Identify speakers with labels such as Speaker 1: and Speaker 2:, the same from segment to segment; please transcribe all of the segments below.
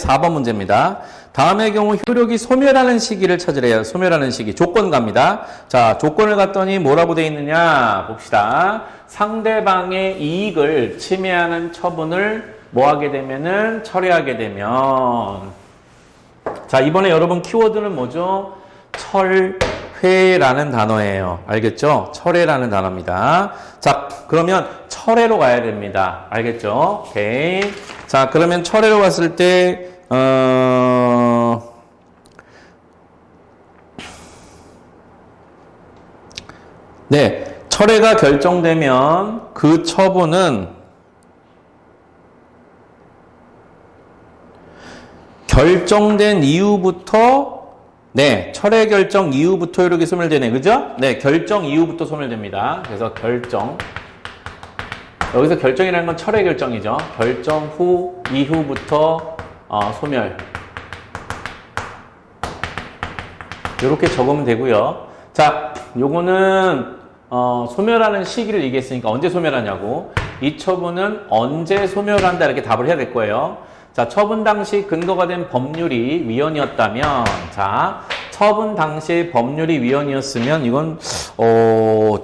Speaker 1: 4번 문제입니다. 다음의 경우 효력이 소멸하는 시기를 찾으래요. 소멸하는 시기. 조건 갑니다. 자, 조건을 갖더니 뭐라고 되어 있느냐 봅시다. 상대방의 이익을 침해하는 처분을 뭐 하게 되면은 철회하게 되면, 자, 이번에 여러분 키워드는 뭐죠? 철회라는 단어예요. 알겠죠? 철회라는 단어입니다. 자, 그러면 철회로 가야 됩니다. 알겠죠? 오케이. 자, 그러면 철회로 갔을 때, 네. 철회가 결정되면 그 처분은 결정된 이후부터, 네, 철회 결정 이후부터 효력이 소멸되네. 그죠? 네, 결정 이후부터 소멸됩니다. 그래서 결정. 여기서 결정이라는 건 철회 결정이죠. 결정 후, 이후부터 소멸. 이렇게 적으면 되고요. 자, 요거는 소멸하는 시기를 얘기했으니까 언제 소멸하냐고. 이 처분은 언제 소멸한다 이렇게 답을 해야 될 거예요. 자, 처분 당시 근거가 된 법률이 위헌이었다면, 자, 처분 당시 법률이 위헌이었으면 이건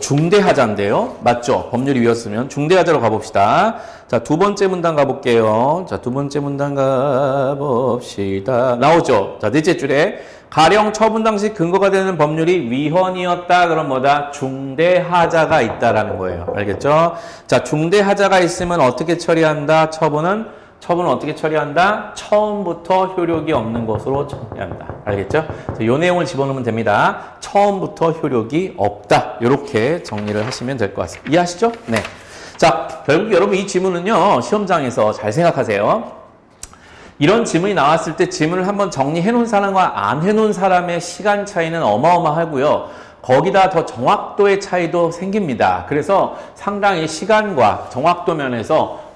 Speaker 1: 중대하자인데요. 맞죠? 법률이 위헌이었으면 중대하자로 가봅시다. 자, 두 번째 문단 가볼게요. 자, 두 번째 문단 가봅시다. 나오죠? 자, 넷째 줄에 가령 처분 당시 근거가 되는 법률이 위헌이었다. 그럼 뭐다? 중대하자가 있다라는 거예요. 알겠죠? 자, 중대하자가 있으면 어떻게 처리한다? 처분은 어떻게 처리한다? 처음부터 효력이 없는 것으로 처리한다. 알겠죠? 이 내용을 집어넣으면 됩니다. 처음부터 효력이 없다. 이렇게 정리를 하시면 될 것 같습니다. 이해하시죠? 네. 자, 결국 여러분 이 지문은요, 시험장에서 잘 생각하세요. 이런 지문이 나왔을 때 지문을 한번 정리해 놓은 사람과 안 해 놓은 사람의 시간 차이는 어마어마하고요. 거기다 더 정확도의 차이도 생깁니다. 그래서 상당히 시간과 정확도 면에서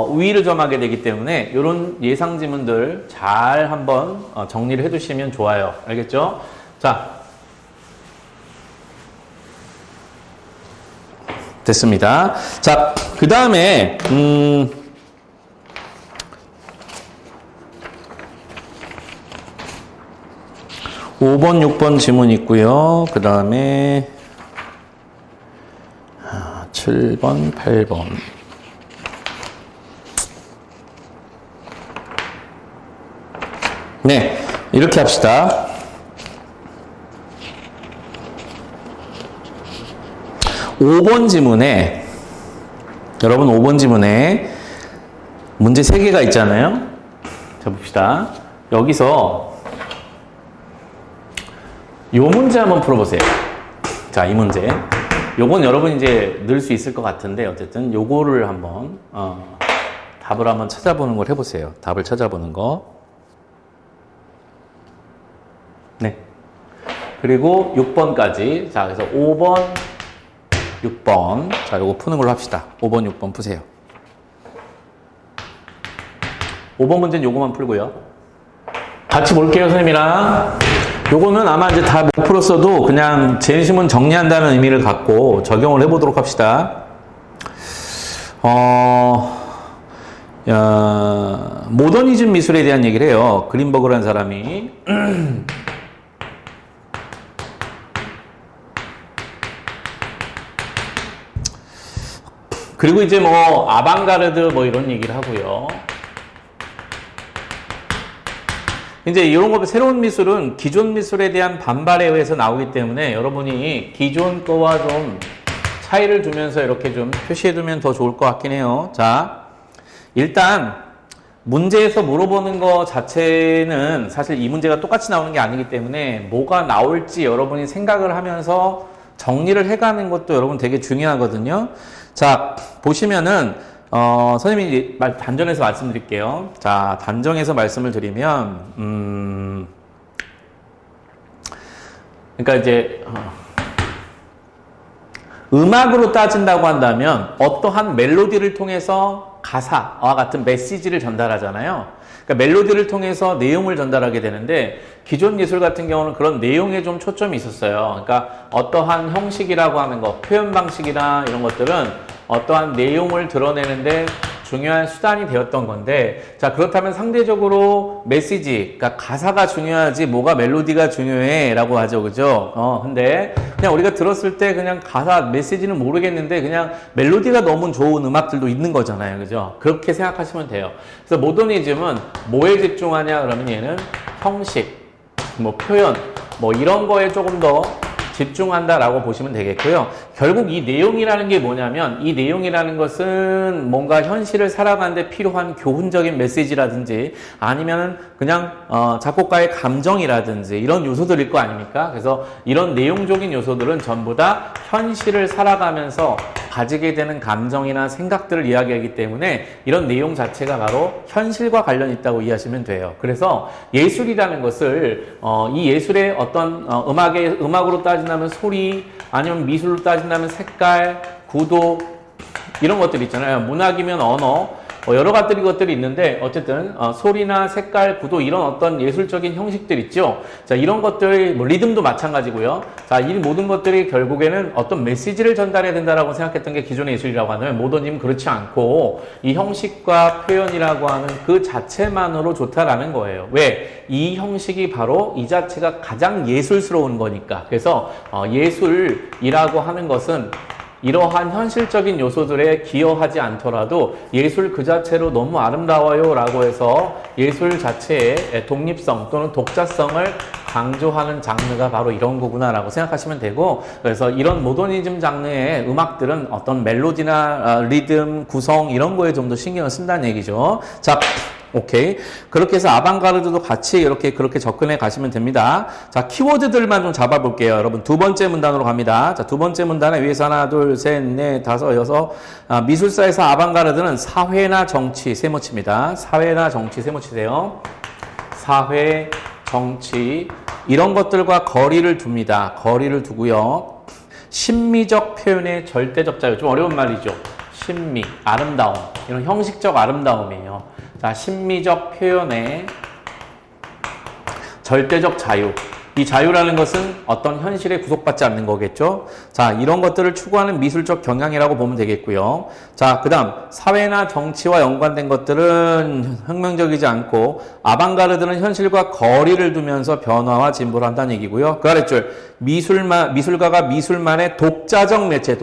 Speaker 1: 우위를 점하게 되기 때문에 이런 예상 지문들 잘 한번 정리를 해두시면 좋아요. 알겠죠? 자, 됐습니다. 자, 그 다음에 5번, 6번 지문 있고요. 그 다음에 7번, 8번. 네, 이렇게 합시다. 여러분 5번 지문에 문제 3개가 있잖아요. 자, 봅시다. 여기서 요 문제 한번 풀어보세요. 자, 이 문제. 요건 여러분 이제 늘 수 있을 것 같은데, 어쨌든 요거를 한번, 답을 한번 찾아보는 걸 해보세요. 답을 찾아보는 거. 네. 그리고 6번까지. 자, 그래서 5번, 6번. 자, 요거 푸는 걸로 합시다. 5번, 6번 푸세요. 5번 문제는 요거만 풀고요. 같이 볼게요, 선생님이랑. 요거는 아마 이제 다 못 풀었어도 그냥 재심은 정리한다는 의미를 갖고 적용을 해보도록 합시다. 모더니즘 미술에 대한 얘기를 해요. 그린버그라는 사람이. 그리고 이제 뭐 아방가르드 뭐 이런 얘기를 하고요. 이제 이런 거 새로운 미술은 기존 미술에 대한 반발에 의해서 나오기 때문에 여러분이 기존 거와 좀 차이를 두면서 이렇게 좀 표시해 두면 더 좋을 것 같긴 해요. 자, 일단 문제에서 물어보는 거 자체는 사실 이 문제가 똑같이 나오는 게 아니기 때문에 뭐가 나올지 여러분이 생각을 하면서 정리를 해가는 것도 여러분 되게 중요하거든요. 자, 보시면은 선생님이 단정해서 말씀드릴게요. 자, 단정해서 말씀을 드리면, 그러니까 이제, 음악으로 따진다고 한다면, 어떠한 멜로디를 통해서 가사와 같은 메시지를 전달하잖아요. 그러니까 멜로디를 통해서 내용을 전달하게 되는데, 기존 예술 같은 경우는 그런 내용에 좀 초점이 있었어요. 그러니까 어떠한 형식이라고 하는 거, 표현 방식이나 이런 것들은 어떠한 내용을 드러내는데 중요한 수단이 되었던 건데, 자, 그렇다면 상대적으로 메시지, 그러니까 가사가 중요하지 뭐가 멜로디가 중요해 라고 하죠. 그죠? 근데 그냥 우리가 들었을 때 그냥 가사, 메시지는 모르겠는데 그냥 멜로디가 너무 좋은 음악들도 있는 거잖아요. 그죠? 그렇게 생각하시면 돼요. 그래서 모더니즘은 뭐에 집중하냐 그러면 얘는 형식, 뭐 표현, 뭐 이런 거에 조금 더 집중한다라고 보시면 되겠고요. 결국 이 내용이라는 게 뭐냐면, 이 내용이라는 것은 뭔가 현실을 살아가는데 필요한 교훈적인 메시지라든지 아니면 그냥 작곡가의 감정이라든지 이런 요소들일 거 아닙니까? 그래서 이런 내용적인 요소들은 전부 다 현실을 살아가면서 가지게 되는 감정이나 생각들을 이야기하기 때문에 이런 내용 자체가 바로 현실과 관련이 있다고 이해하시면 돼요. 그래서 예술이라는 것을 이 예술의 어떤 음악으로 따진다면 소리, 아니면 미술로 따진다면 색깔, 구도 이런 것들 있잖아요. 문학이면 언어, 여러 가지 것들이 있는데 어쨌든 소리나 색깔, 구도 이런 어떤 예술적인 형식들 있죠. 자, 이런 것들, 뭐 리듬도 마찬가지고요. 자, 이 모든 것들이 결국에는 어떤 메시지를 전달해야 된다라고 생각했던 게 기존의 예술이라고 하면, 모더니즘은 그렇지 않고 이 형식과 표현이라고 하는 그 자체만으로 좋다라는 거예요. 왜? 이 형식이 바로 이 자체가 가장 예술스러운 거니까. 그래서 예술이라고 하는 것은 이러한 현실적인 요소들에 기여하지 않더라도 예술 그 자체로 너무 아름다워요 라고 해서 예술 자체의 독립성 또는 독자성을 강조하는 장르가 바로 이런 거구나 라고 생각하시면 되고, 그래서 이런 모더니즘 장르의 음악들은 어떤 멜로디나 리듬, 구성 이런 거에 좀 더 신경을 쓴다는 얘기죠. 자, 오케이. 그렇게 해서 아방가르드도 같이 그렇게 접근해 가시면 됩니다. 자, 키워드들만 좀 잡아볼게요. 여러분, 두 번째 문단으로 갑니다. 자, 두 번째 문단에 위에서 하나, 둘, 셋, 넷, 다섯, 여섯. 미술사에서 아방가르드는 사회나 정치, 세모치입니다. 사회나 정치, 세모치세요. 사회, 정치. 이런 것들과 거리를 둡니다. 거리를 두고요. 심미적 표현의 절대적 자유. 좀 어려운 말이죠. 심미, 아름다움. 이런 형식적 아름다움이에요. 자, 심미적 표현의 절대적 자유. 이 자유라는 것은 어떤 현실에 구속받지 않는 거겠죠. 자, 이런 것들을 추구하는 미술적 경향이라고 보면 되겠고요. 자, 그 다음 사회나 정치와 연관된 것들은 혁명적이지 않고, 아방가르드는 현실과 거리를 두면서 변화와 진보를 한다는 얘기고요. 그 아래줄 미술가가 미술만의 독자적 매체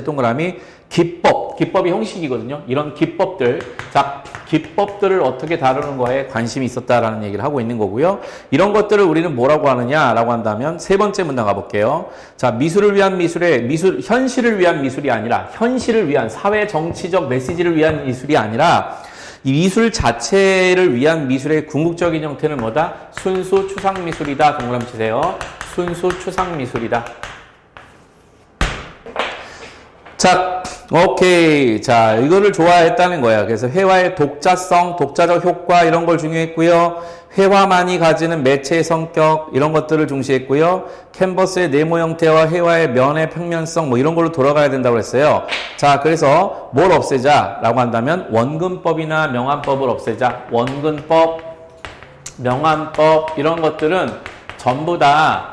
Speaker 1: 동그라미 기법이 형식이거든요. 이런 기법들, 자, 기법들을 어떻게 다루는 거에 관심이 있었다라는 얘기를 하고 있는 거고요. 이런 것들을 우리는 뭐라고 하느냐라고 한다면 세 번째 문단 가볼게요. 자, 미술을 위한 현실을 위한 미술이 아니라, 현실을 위한 사회 정치적 메시지를 위한 미술이 아니라, 이 미술 자체를 위한 미술의 궁극적인 형태는 뭐다? 순수 추상 미술이다. 동그라미 치세요. 순수 추상 미술이다. 자, 오케이. 자, 이거를 좋아했다는 거야. 그래서 회화의 독자성, 독자적 효과 이런 걸 중요했고요. 회화만이 가지는 매체의 성격 이런 것들을 중시했고요. 캔버스의 네모 형태와 회화의 면의 평면성 뭐 이런 걸로 돌아가야 된다고 했어요. 자, 그래서 뭘 없애자라고 한다면 원근법이나 명암법을 없애자. 원근법, 명암법 이런 것들은 전부 다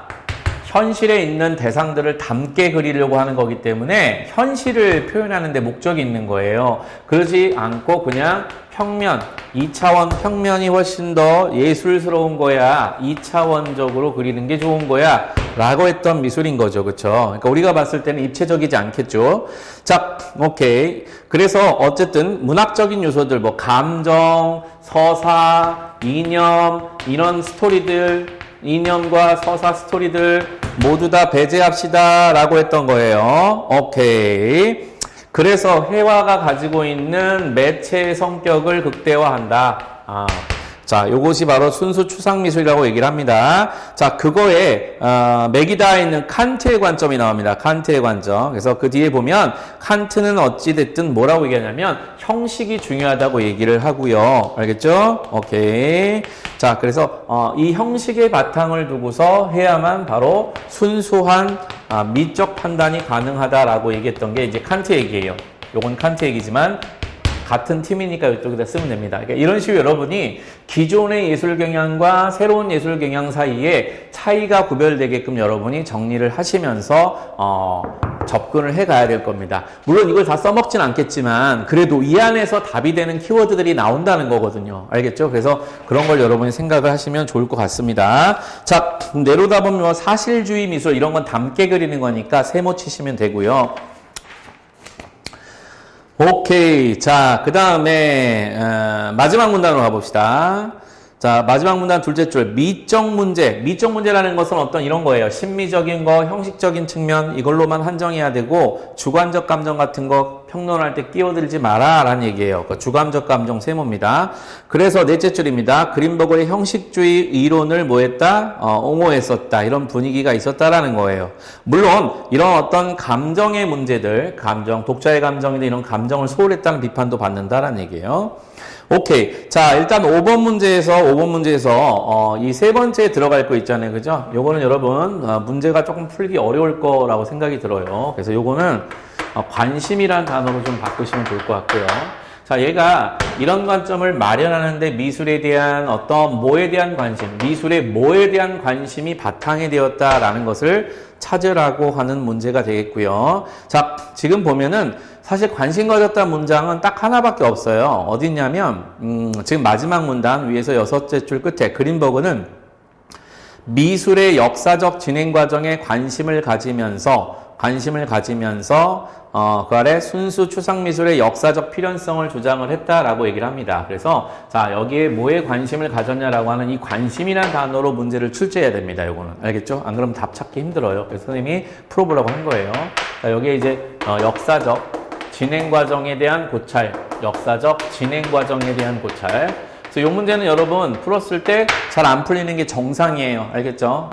Speaker 1: 현실에 있는 대상들을 담게 그리려고 하는 거기 때문에 현실을 표현하는 데 목적이 있는 거예요. 그러지 않고 그냥 평면, 2차원 평면이 훨씬 더 예술스러운 거야. 2차원적으로 그리는 게 좋은 거야. 라고 했던 미술인 거죠. 그쵸? 그러니까 우리가 봤을 때는 입체적이지 않겠죠. 자, 오케이. 그래서 어쨌든 문학적인 요소들, 뭐 감정, 서사, 이념, 이런 스토리들, 이념과 서사 스토리들 모두 다 배제합시다 라고 했던 거예요. 오케이. 그래서 회화가 가지고 있는 매체의 성격을 극대화한다. 자, 요것이 바로 순수 추상미술이라고 얘기를 합니다. 자, 그거에 맥이다에 있는 칸트의 관점이 나옵니다. 칸트의 관점. 그래서 그 뒤에 보면 칸트는 어찌됐든 뭐라고 얘기하냐면 형식이 중요하다고 얘기를 하고요. 알겠죠? 오케이. 자, 그래서 이 형식의 바탕을 두고서 해야만 바로 순수한 미적 판단이 가능하다라고 얘기했던 게 이제 칸트 얘기예요. 요건 칸트 얘기지만 같은 팀이니까 이쪽에다 쓰면 됩니다. 그러니까 이런 식으로 여러분이 기존의 예술 경향과 새로운 예술 경향 사이에 차이가 구별되게끔 여러분이 정리를 하시면서 접근을 해 가야 될 겁니다. 물론 이걸 다 써먹진 않겠지만 그래도 이 안에서 답이 되는 키워드들이 나온다는 거거든요. 알겠죠? 그래서 그런 걸 여러분이 생각을 하시면 좋을 것 같습니다. 자, 내려다보면 사실주의 미술 이런 건 담게 그리는 거니까 세모 치시면 되고요. 오케이. 자, 그 다음에 마지막 문단으로 가봅시다. 자, 마지막 문단 둘째 줄 미적 문제. 미적 문제라는 것은 어떤 이런 거예요. 심미적인 거, 형식적인 측면 이걸로만 한정해야 되고 주관적 감정 같은 거 평론할 때 끼어들지 마라 라는 얘기예요. 그 주관적 감정 세모입니다. 그래서 넷째 줄입니다. 그린버그의 형식주의 이론을 뭐했다? 옹호했었다. 이런 분위기가 있었다라는 거예요. 물론 이런 어떤 감정의 문제들, 감정, 독자의 감정이나 이런 감정을 소홀했다는 비판도 받는다라는 얘기예요. 오케이. 자, 일단 5번 문제에서 이 세 번째에 들어갈 거 있잖아요. 그죠? 요거는 여러분, 문제가 조금 풀기 어려울 거라고 생각이 들어요. 그래서 요거는 관심이란 단어로 좀 바꾸시면 좋을 것 같고요. 자, 얘가 이런 관점을 마련하는데 미술에 대한 어떤 뭐에 대한 관심, 미술의 뭐에 대한 관심이 바탕이 되었다라는 것을 찾으라고 하는 문제가 되겠고요. 자, 지금 보면은 사실 관심 가졌다 문장은 딱 하나밖에 없어요. 어딨냐면 지금 마지막 문단 위에서 6째 줄 끝에 그린버그는 미술의 역사적 진행 과정에 관심을 가지면서 그 아래 순수 추상미술의 역사적 필연성을 주장을 했다라고 얘기를 합니다. 그래서 자, 여기에 뭐에 관심을 가졌냐라고 하는 이 관심이라는 단어로 문제를 출제해야 됩니다. 요거는 알겠죠? 안 그러면 답 찾기 힘들어요. 그래서 선생님이 풀어보라고 한 거예요. 자, 여기에 이제 역사적 진행 과정에 대한 고찰, 역사적 진행 과정에 대한 고찰. 그래서 이 문제는 여러분 풀었을 때 잘 안 풀리는 게 정상이에요. 알겠죠?